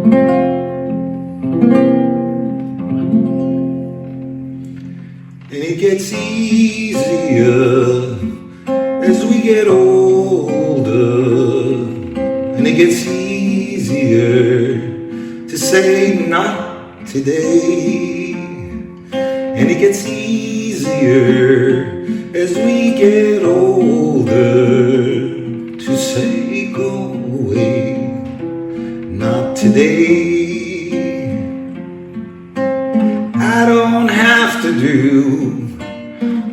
And it gets easier as we get older, and it gets easier to say not today, and it gets easier as we get older to say go away, not today. I don't have to do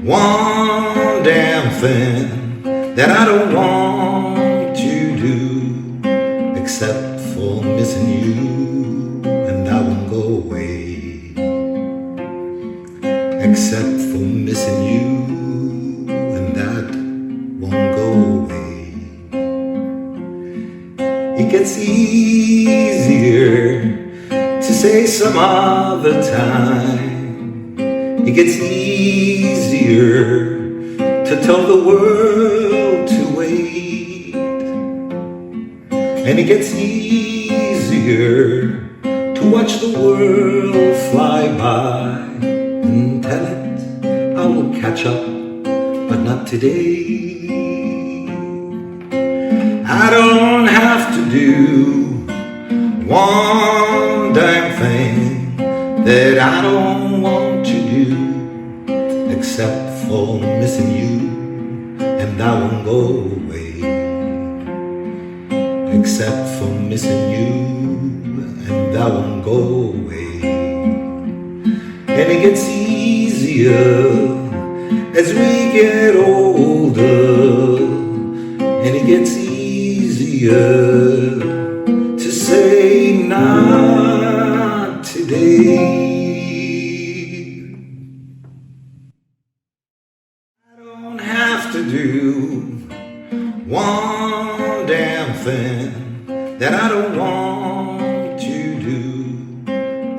one damn thing that I don't want to do, except for missing you, and I won't go away, except for missing you, and that won't go away. It gets easier to say some other time. It gets easier to tell the world to wait, and it gets easier to watch the world fly by and tell it I will catch up, but not today. I don't have to do one damn thing that I don't want to do, except for missing you, and I won't go away, except for missing you, and I won't go away. And it gets easier as we get older, and it gets easier to say not today. I don't have to do one damn thing that I don't want to do,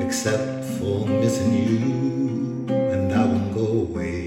except for missing you, and I won't go away,